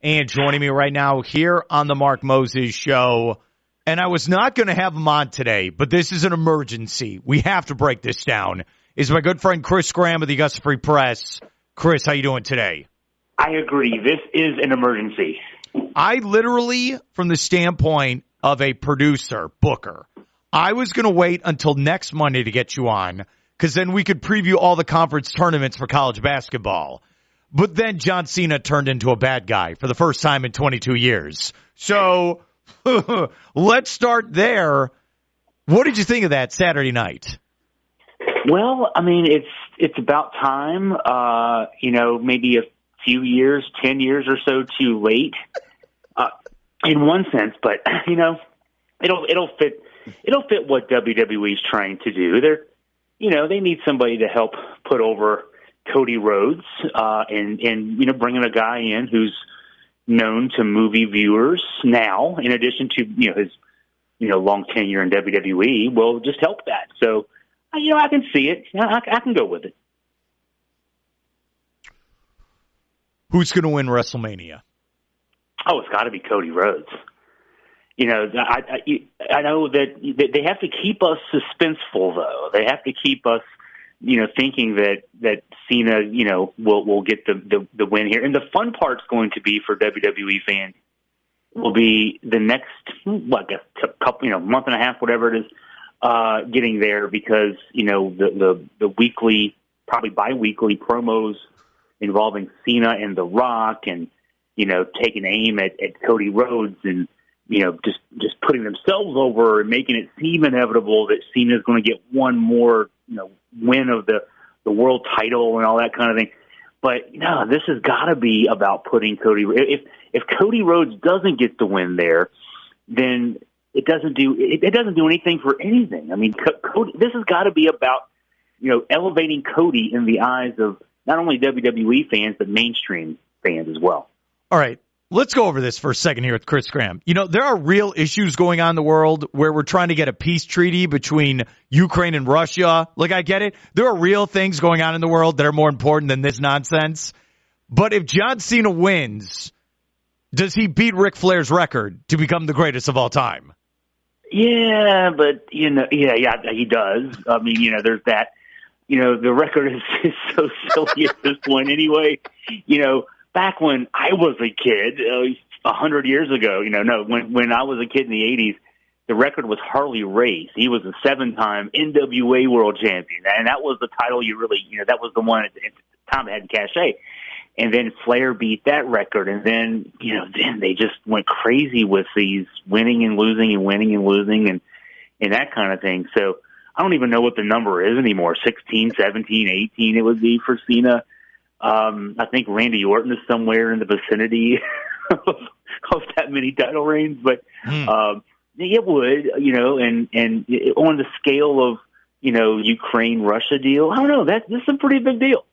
And joining me right now here on the Mark Moses Show, and I was not going to have him on today, but this is an emergency. We have to break this down. Is my good friend Chris Graham of the Augusta Free Press. Chris, how you doing today? I agree. This is an emergency. I literally, from the standpoint of a producer, booker, I was going to wait until next Monday to get you on, because then we could preview all the conference tournaments for college basketball. But then John Cena turned into a bad guy for the first time in 22 years. So let's start there. What did you think of that Saturday night? Well, I mean, it's about time, maybe a few years, 10 years or so too late, in one sense, but it'll fit what WWE's trying to do. They need somebody to help put over Cody Rhodes, and bringing a guy in who's known to movie viewers now, in addition to, his, long tenure in WWE, will just help that. So, I can see it. I can go with it. Who's going to win WrestleMania? Oh, it's got to be Cody Rhodes. I know that they have to keep us suspenseful, though. They have to keep us, thinking that Cena, will get the win here. And the fun part's going to be for WWE fans will be the next, couple, month and a half, whatever it is, getting there, because, the weekly, probably bi-weekly promos involving Cena and The Rock, and, taking aim at Cody Rhodes, and, just putting themselves over and making it seem inevitable that Cena's going to get one more, win of the world title and all that kind of thing. But no, this has got to be about putting Cody. If Cody Rhodes doesn't get the win there, then it doesn't do anything for anything. I mean, Cody, this has got to be about elevating Cody in the eyes of not only WWE fans but mainstream fans as well. All right. Let's go over this for a second here with Chris Graham. There are real issues going on in the world where we're trying to get a peace treaty between Ukraine and Russia. Like, I get it. There are real things going on in the world that are more important than this nonsense. But if John Cena wins, does he beat Ric Flair's record to become the greatest of all time? Yeah, but, he does. I mean, there's that. The record is so silly at this point anyway. Back when I was a kid, 100 years ago, when I was a kid in the 80s, the record was Harley Race. He was a 7-time NWA world champion, and that was the title that was the one at the time that had cachet. And then Flair beat that record, and then they just went crazy with these winning and losing and that kind of thing. So I don't even know what the number is anymore, 16, 17, 18 it would be for Cena. I think Randy Orton is somewhere in the vicinity of that many title reigns, but it would, and on the scale of Ukraine-Russia deal, I don't know. This is a pretty big deal.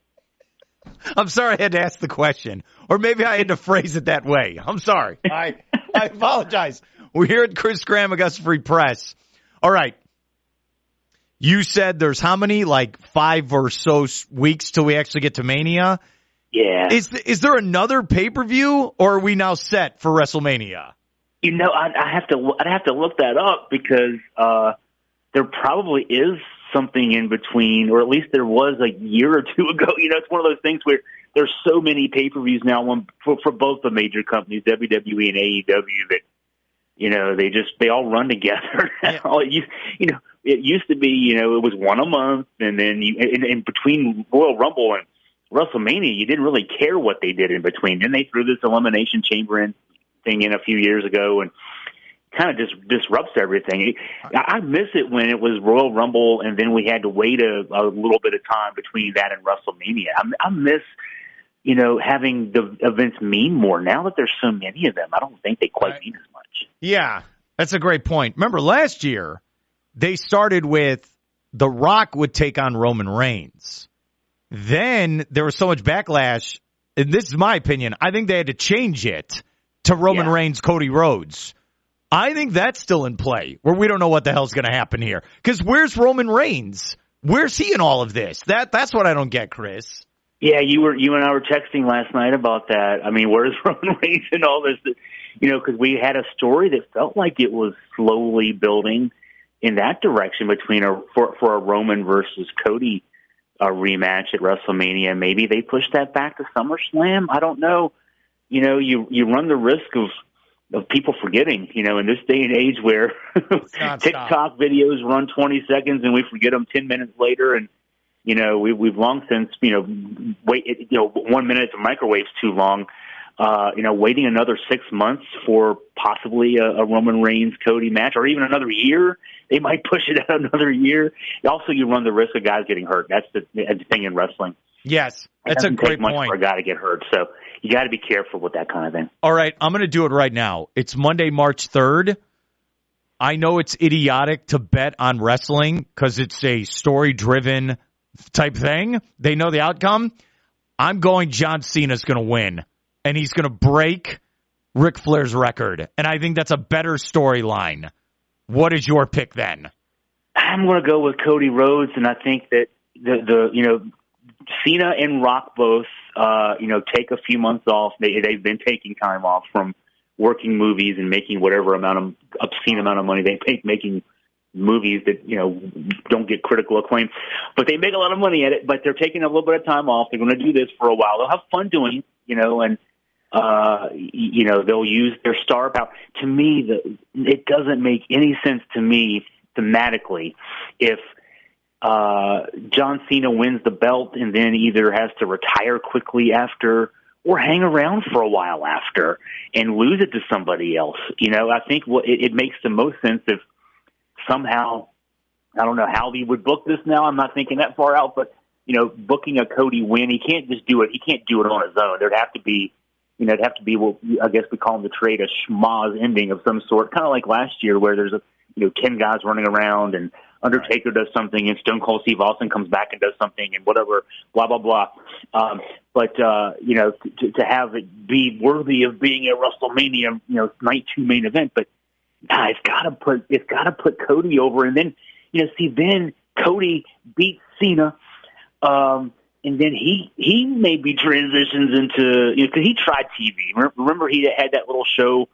I'm sorry I had to ask the question, or maybe I had to phrase it that way. I'm sorry. I apologize. We're here at Chris Graham, Augusta Free Press. All right. You said there's how many, like 5 or so weeks till we actually get to Mania? Yeah. Is there another pay-per-view, or are we now set for WrestleMania? I'd have to look that up, because there probably is something in between, or at least there was a year or two ago. It's one of those things where there's so many pay-per-views now for both the major companies, WWE and AEW, that they all run together. Yeah. It used to be, it was one a month, and then in between Royal Rumble and WrestleMania, you didn't really care what they did in between. Then they threw this Elimination Chamber thing in a few years ago, and kind of just disrupts everything. I miss it when it was Royal Rumble, and then we had to wait a little bit of time between that and WrestleMania. I miss, having the events mean more. Now that there's so many of them, I don't think they quite mean as much. Yeah, that's a great point. Remember last year, they started with The Rock would take on Roman Reigns. Then there was so much backlash, and this is my opinion, I think they had to change it to Roman Reigns, Cody Rhodes. I think that's still in play, where we don't know what the hell's going to happen here. Because where's Roman Reigns? Where's he in all of this? That's what I don't get, Chris. Yeah, you and I were texting last night about that. I mean, where's Roman Reigns and all this? Because we had a story that felt like it was slowly building in that direction for a Roman versus Cody rematch at WrestleMania. Maybe they push that back to SummerSlam. I don't know. You run the risk of people forgetting. In this day and age where TikTok videos run 20 seconds and we forget them 10 minutes later, and we've long since, 1 minute to microwave's too long. Waiting another 6 months for possibly a Roman Reigns Cody match, or even another year. They might push it out another year. Also, you run the risk of guys getting hurt. That's the thing in wrestling. Yes, that's a great point. For a guy to get hurt, so you got to be careful with that kind of thing. All right, I'm going to do it right now. It's Monday, March 3rd. I know it's idiotic to bet on wrestling because it's a story-driven type thing. They know the outcome. I'm going John Cena's going to win, and he's going to break Ric Flair's record, and I think that's a better storyline. What is your pick then? I'm going to go with Cody Rhodes, and I think that Cena and Rock both take a few months off. They've been taking time off from working movies and making whatever obscene amount of money they make making movies that don't get critical acclaim, but they make a lot of money at it. But they're taking a little bit of time off. They're going to do this for a while. They'll have fun doing it, and they'll use their star power. To me, it doesn't make any sense to me thematically if John Cena wins the belt and then either has to retire quickly after or hang around for a while after and lose it to somebody else. I think it makes the most sense if somehow, I don't know how he would book this now. I'm not thinking that far out, but booking a Cody win, he can't just do it. He can't do it on his own. There'd have to be what I guess we call in the trade a schmoz ending of some sort, kind of like last year where there's 10 guys running around and Undertaker does something and Stone Cold Steve Austin comes back and does something and whatever, blah, blah, blah. But to have it be worthy of being a WrestleMania, night 2 main event, but it's got to put Cody over. And then, then Cody beats Cena. And then he maybe transitions into, because he tried TV. Remember he had that little show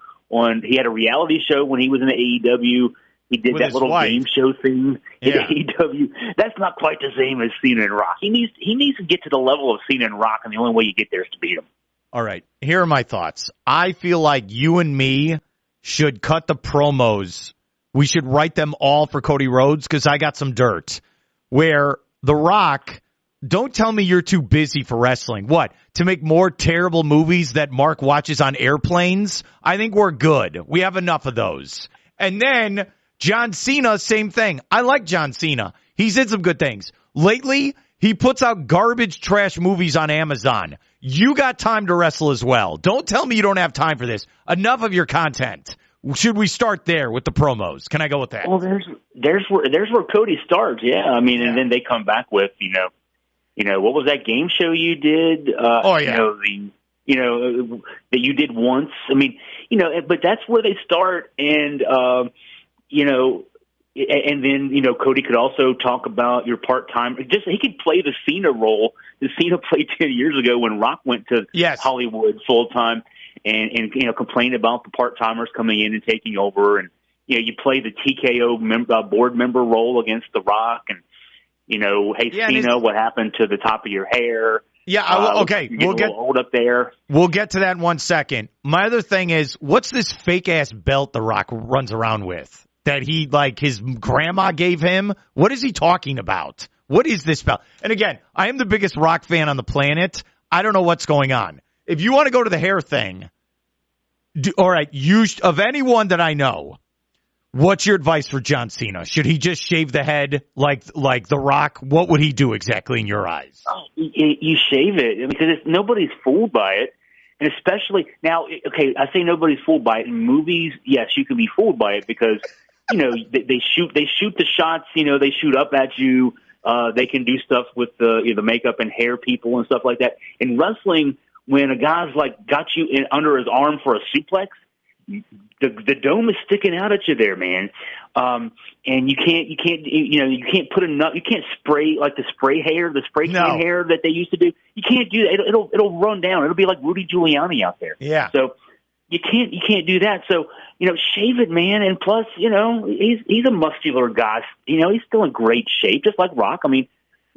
he had a reality show when he was in the AEW. He did that little game show thing in AEW. That's not quite the same as Cena and Rock. He needs to get to the level of Cena and Rock, and the only way you get there is to beat him. All right, here are my thoughts. I feel like you and me should cut the promos. We should write them all for Cody Rhodes because I got some dirt. Where The Rock, don't tell me you're too busy for wrestling. What? To make more terrible movies that Mark watches on airplanes? I think we're good. We have enough of those. And then John Cena, same thing. I like John Cena. He's in some good things. Lately, he puts out garbage trash movies on Amazon. You got time to wrestle as well. Don't tell me you don't have time for this. Enough of your content. Should we start there with the promos? Can I go with that? Well, there's where Cody starts. Yeah, I mean, and then they come back with what was that game show you did? That you did once. I mean, but that's where they start, and and then Cody could also talk about your part-time. Just he could play the Cena role that Cena played 10 years ago when Rock went to Hollywood full-time, and complained about the part-timers coming in and taking over, and you play the TKO board member role against The Rock, and Cena, what happened to the top of your hair? Yeah, okay. We'll get old up there. We'll get to that in 1 second. My other thing is, what's this fake-ass belt The Rock runs around with that his grandma gave him? What is he talking about? What is this belt? And again, I am the biggest Rock fan on the planet. I don't know what's going on. If you want to go to the hair thing, all right, of anyone that I know, what's your advice for John Cena? Should he just shave the head like The Rock? What would he do exactly in your eyes? Oh, you shave it because nobody's fooled by it, and especially now. Okay, I say nobody's fooled by it in movies. Yes, you can be fooled by it because they shoot the shots. They shoot up at you. They can do stuff with the makeup and hair people and stuff like that. In wrestling, when a guy's got you under his arm for a suplex, the dome is sticking out at you there, man. And you can't put enough. You can't spray like the spray can hair that they used to do. You can't do that. It'll run down. It'll be like Rudy Giuliani out there. Yeah. So you can't do that. So shave it, man. And plus, he's a muscular guy. He's still in great shape, just like Rock. I mean,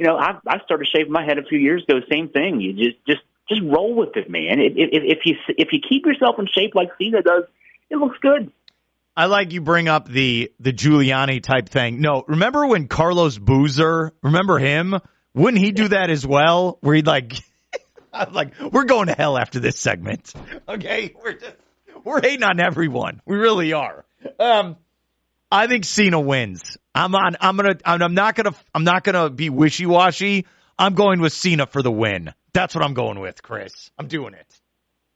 I started shaving my head a few years ago. Same thing. You just roll with it, man. If you keep yourself in shape like Cena does, it looks good. I like you bring up the Giuliani type thing. No, remember when Carlos Boozer, remember him? Wouldn't he do that as well? Where he'd we're going to hell after this segment. Okay? We're hating on everyone. We really are. I think Cena wins. I'm not gonna be wishy-washy. I'm going with Cena for the win. That's what I'm going with, Chris. I'm doing it.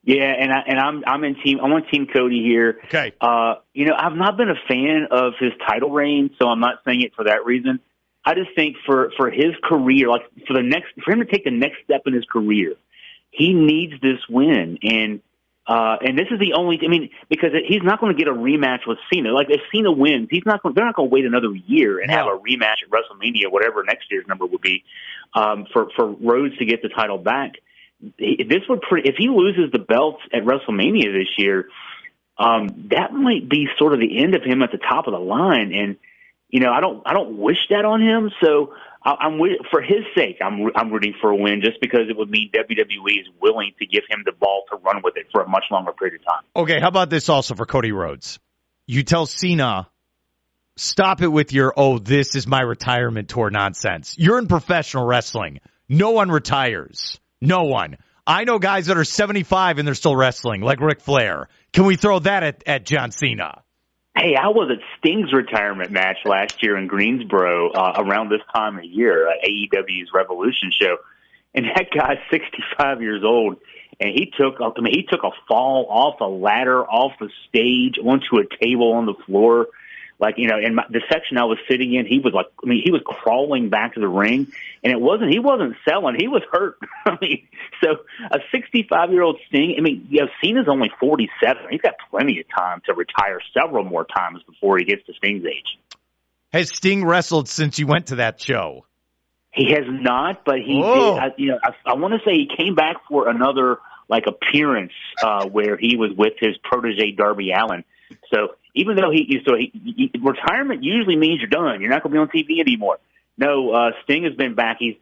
Yeah, and I'm on Team Cody here. Okay. I've not been a fan of his title reign, so I'm not saying it for that reason. I just think for his career, like for him to take the next step in his career, he needs this win. And this is the only. I mean, because he's not going to get a rematch with Cena. Like if Cena wins, they're not going to wait another year and have a rematch at WrestleMania, whatever next year's number would be, for Rhodes to get the title back. If he loses the belts at WrestleMania this year, that might be sort of the end of him at the top of the line. And I don't wish that on him. So for his sake, I'm rooting for a win, just because it would mean WWE is willing to give him the ball to run with it for a much longer period of time. Okay, how about this also for Cody Rhodes? You tell Cena, stop it with your this is my retirement tour nonsense. You're in professional wrestling. No one retires. No one. I know guys that are 75 and they're still wrestling, like Ric Flair. Can we throw that at John Cena? Hey, I was at Sting's retirement match last year in Greensboro around this time of year, AEW's Revolution show, and that guy's 65 years old, and he took a fall off a ladder, off the stage, onto a table on the floor. In the section I was sitting in, he was he was crawling back to the ring, and he wasn't selling, he was hurt. So a 65-year-old Sting, Cena's only 47. He's got plenty of time to retire several more times before he gets to Sting's age. Has Sting wrestled since you went to that show? He has not, but he did. I want to say he came back for another appearance where he was with his protege Darby Allin. So even though retirement usually means you're done, you're not going to be on TV anymore. No, Sting has been back. He's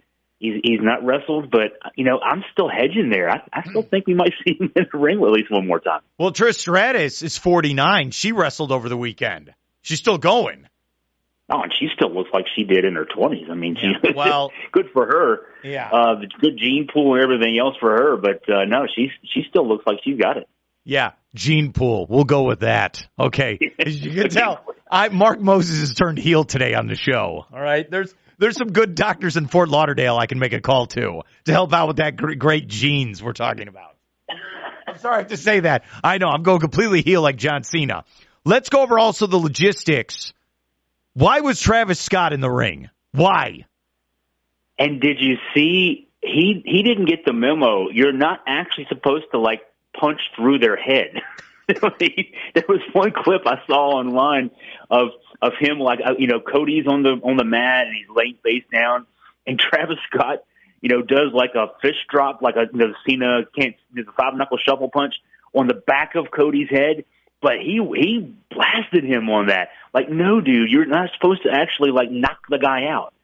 not wrestled, but I'm still hedging there. I still think we might see him in the ring at least one more time. Well, Trish Stratus is 49. She wrestled over the weekend. She's still going. Oh, and she still looks like she did in her 20s. Well, good for her. Yeah, the good gene pool and everything else for her. But no, she still looks like she's got it. Yeah, gene pool. We'll go with that. Okay. As you can tell, Mark Moses has turned heel today on the show. All right. There's some good doctors in Fort Lauderdale I can make a call to help out with that great genes we're talking about. I'm sorry I have to say that. I know. I'm going completely heel like John Cena. Let's go over also the logistics. Why was Travis Scott in the ring? Why? And did you see he didn't get the memo? You're not actually supposed to punch through their head. There was one clip I saw online of him Cody's on the mat and he's laying face down, and Travis Scott does a fish drop, Cena can't do the 5-knuckle shuffle punch on the back of Cody's head, but he blasted him on that. No, dude, you're not supposed to actually knock the guy out.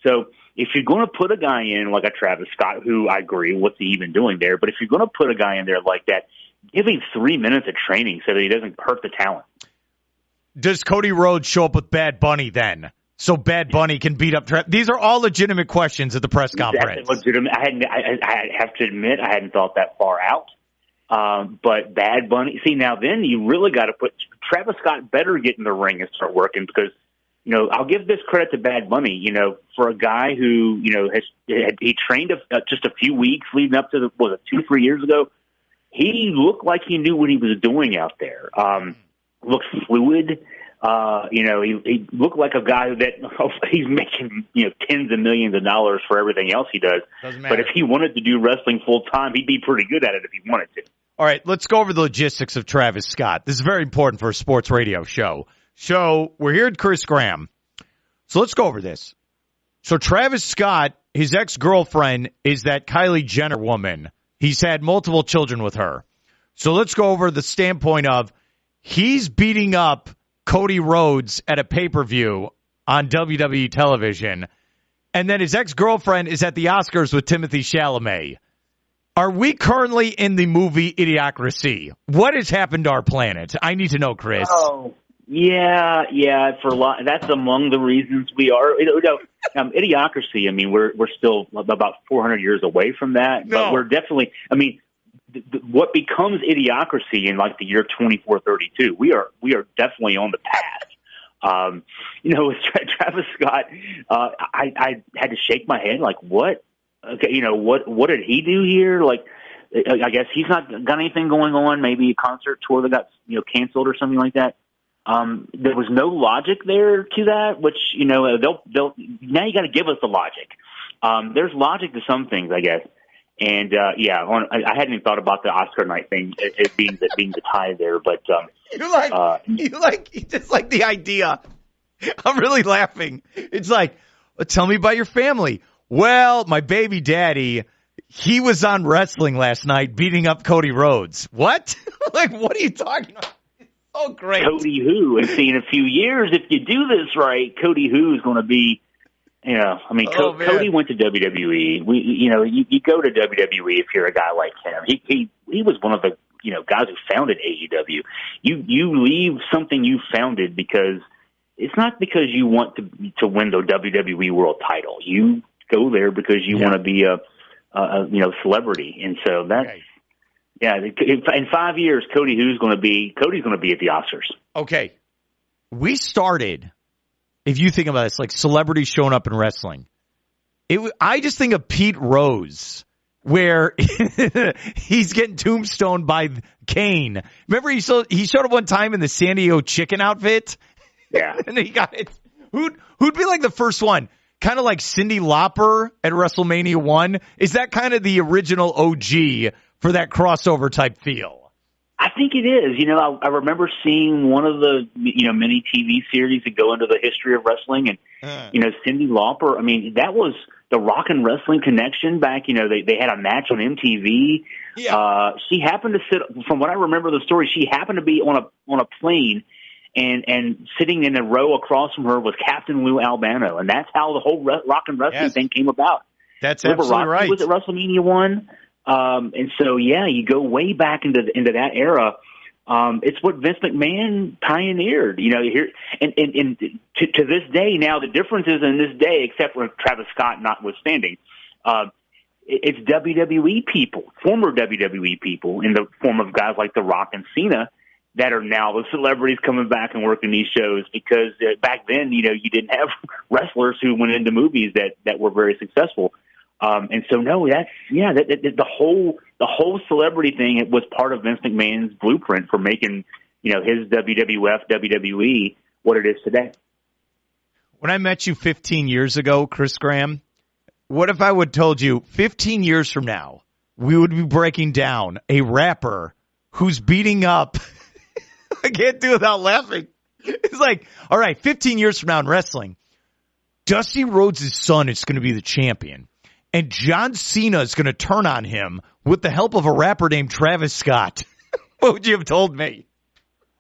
So if you're going to put a guy in like a Travis Scott, who I agree, what's he even doing there? But if you're going to put a guy in there like that, give him 3 minutes of training so that he doesn't hurt the talent. Does Cody Rhodes show up with Bad Bunny then? So Bad Bunny can beat up Travis? These are all legitimate questions at the press conference. Legitimate. I have to admit, I hadn't thought that far out. But Bad Bunny, now then you really got to put Travis Scott better get in the ring and start working, because I'll give this credit to Bad Bunny, for a guy who, he trained just a few weeks leading up to 2-3 years ago. He looked like he knew what he was doing out there. Looked fluid. He looked like a guy that he's making, tens of millions of dollars for everything else he does. Doesn't matter. But if he wanted to do wrestling full time, he'd be pretty good at it if he wanted to. All right, let's go over the logistics of Travis Scott. This is very important for a sports radio show. So we're here at Chris Graham. So let's go over this. So Travis Scott, his ex-girlfriend is that Kylie Jenner woman. He's had multiple children with her. So let's go over the standpoint of he's beating up Cody Rhodes at a pay-per-view on WWE television. And then his ex-girlfriend is at the Oscars with Timothée Chalamet. Are we currently in the movie Idiocracy? What has happened to our planet? I need to know, Chris. Oh, yeah. For a lot, that's among the reasons we are. Idiocracy. I mean, we're still about 400 years away from that, but we're definitely. I mean, what becomes Idiocracy in like the year 2432? We are definitely on the path. With Travis Scott, I had to shake my head. Like, what? Okay, what did he do here? Like, I guess he's not got anything going on. Maybe a concert tour that got canceled or something like that. There was no logic there to that. Which they'll now you got to give us the logic. There's logic to some things, I guess. And I hadn't even thought about the Oscar night thing as being the tie there. But you just like the idea. I'm really laughing. It's like, tell me about your family. Well, my baby daddy, he was on wrestling last night beating up Cody Rhodes. What? Like, what are you talking about? It's so great. Cody who? And see, in a few years, if you do this right, Cody who is going to be, Cody went to WWE. You go to WWE if you're a guy like him. He was one of the, guys who founded AEW. You leave something you founded because it's not because you want to win the WWE World Title. You go there because you want to be a celebrity, and so that's in 5 years, Cody's going to be at the Oscars. Okay, we started. If you think about it, it's like celebrities showing up in wrestling. I just think of Pete Rose, where he's getting tombstoned by Kane. Remember, he showed up one time in the San Diego Chicken outfit. Yeah, and he got it. Who'd be like the first one? Kind of like Cyndi Lauper at WrestleMania 1. Is that kind of the original OG for that crossover type feel? I think it is. I remember seeing one of the mini TV series that go into the history of wrestling, and Cyndi Lauper. I mean, that was the Rock and Wrestling Connection back. They had a match on MTV. Yeah. She happened to sit. From what I remember the story, she happened to be on a plane. And sitting in a row across from her was Captain Lou Albano, and that's how the whole Rock and Wrestling thing came about. That's absolutely right. Was at WrestleMania 1, and so you go way back into that era. It's what Vince McMahon pioneered. Here and to this day. Now the difference is in this day, except for Travis Scott notwithstanding, it's WWE people, former WWE people, in the form of guys like The Rock and Cena, that are now the celebrities coming back and working these shows, because back then, you didn't have wrestlers who went into movies that were very successful. And so, the whole celebrity thing, it was part of Vince McMahon's blueprint for making, his WWF, WWE what it is today. When I met you 15 years ago, Chris Graham, what if I would have told you 15 years from now, we would be breaking down a rapper who's beating up I can't do it without laughing. It's like, all right, 15 years from now in wrestling, Dusty Rhodes' son is going to be the champion, and John Cena is going to turn on him with the help of a rapper named Travis Scott. What would you have told me?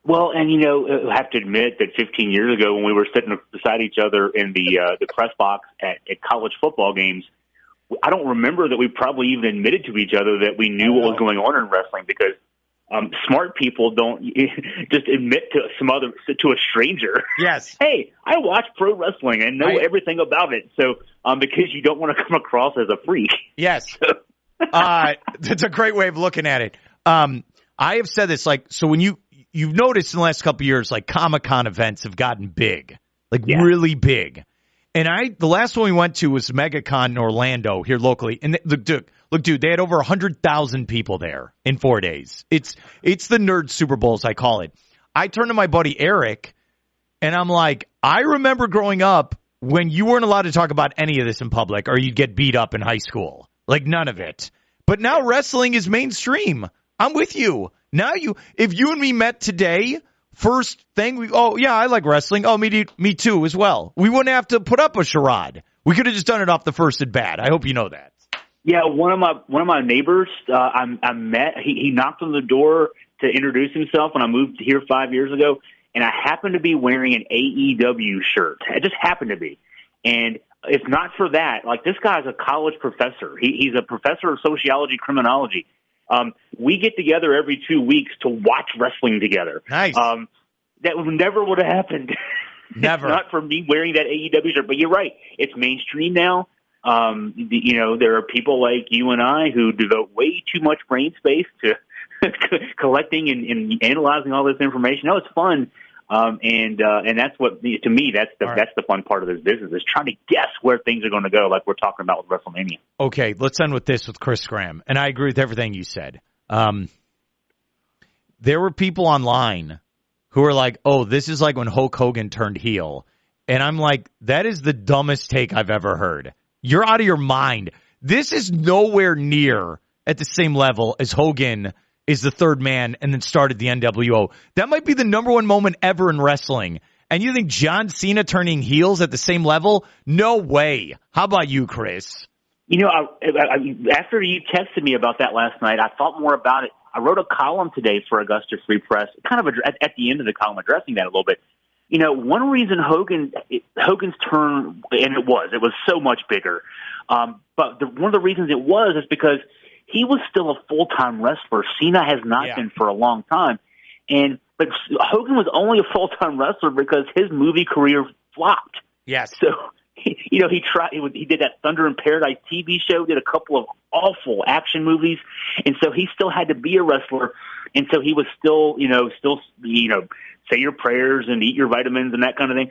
Well, and I have to admit that 15 years ago, when we were sitting beside each other in the press box at college football games, I don't remember that we probably even admitted to each other that we knew what was going on in wrestling, because smart people don't just admit to a stranger. Yes. Hey, I watch pro wrestling and know everything about it. So, because you don't want to come across as a freak. Yes. That's a great way of looking at it. I have said this, so when you've noticed in the last couple of years, Comic-Con events have gotten big, really big. And the last one we went to was MegaCon in Orlando here locally. And look, dude, they had over 100,000 people there in 4 days. It's the nerd Super Bowl, as I call it. I turned to my buddy Eric, and I'm like, I remember growing up when you weren't allowed to talk about any of this in public, or you'd get beat up in high school. None of it. But now wrestling is mainstream. I'm with you. Now if you and me met today, first thing I like wrestling. Oh, me too as well. We wouldn't have to put up a charade. We could have just done it off the first at bat. I hope you know that. Yeah, one of my neighbors I met. He knocked on the door to introduce himself when I moved here 5 years ago, and I happened to be wearing an AEW shirt. It just happened to be, and if not for that, like this guy's a college professor. He's a professor of sociology, criminology. We get together every 2 weeks to watch wrestling together. Nice. That never would have happened. Never. Not for me wearing that AEW shirt. But you're right. It's mainstream now. There are people like you and I who devote way too much brain space to collecting and analyzing all this information. No, it's fun. And that's what, to me, that's the fun part of this business, is trying to guess where things are going to go, like we're talking about with WrestleMania. Okay, let's end with this with Chris Graham. And I agree with everything you said. There were people online who were like, oh, this is like when Hulk Hogan turned heel. And I'm like, that is the dumbest take I've ever heard. You're out of your mind. This is nowhere near at the same level as Hogan is the third man and then started the NWO. That might be the number one moment ever in wrestling. And you think John Cena turning heels at the same level? No way. How about you, Chris? You know, after you texted me about that last night, I thought more about it. I wrote a column today for Augusta Free Press, kind of at the end of the column addressing that a little bit. You know, one reason Hogan's turn, and it was so much bigger, but one of the reasons it was is because he was still a full-time wrestler. Cena has not been for a long time. But Hogan was only a full-time wrestler because his movie career flopped. Yes. So, he did that Thunder in Paradise TV show, did a couple of awful action movies, and so he still had to be a wrestler. And so he was still say your prayers and eat your vitamins and that kind of thing.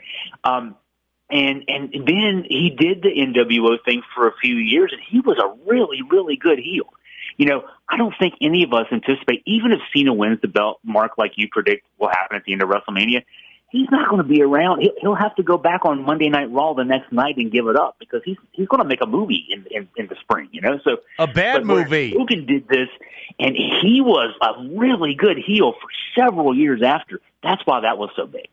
And then he did the NWO thing for a few years, and he was a really, really good heel. You know, I don't think any of us anticipate, even if Cena wins the belt, Mark, like you predict will happen at the end of WrestleMania, he's not going to be around. He'll have to go back on Monday Night Raw the next night and give it up because he's going to make a movie in the spring, you know? So a bad movie. Hogan did this, and he was a really good heel for several years after. That's why that was so big.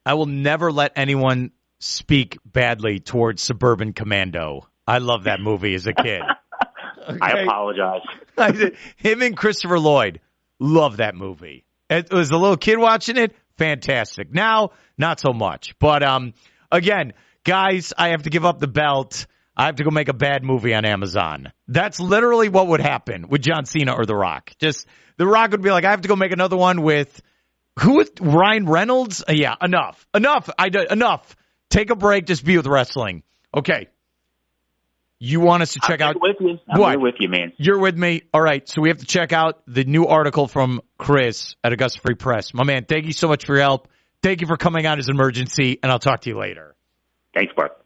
I will never let anyone speak badly towards Suburban Commando. I love that movie as a kid. Okay. I apologize. Him and Christopher Lloyd, love that movie. It was a little kid watching it, fantastic. Now, not so much. But again, guys, I have to give up the belt. I have to go make a bad movie on Amazon. That's literally what would happen with John Cena or The Rock. Just The Rock would be like, I have to go make another one with Ryan Reynolds? Yeah, enough. Enough. Take a break. Just be with wrestling. Okay. You want us to check out? I'm with you. I'm with you, man. You're with me. All right. So we have to check out the new article from Chris at Augusta Free Press. My man, thank you so much for your help. Thank you for coming on as an emergency, and I'll talk to you later. Thanks, Bart.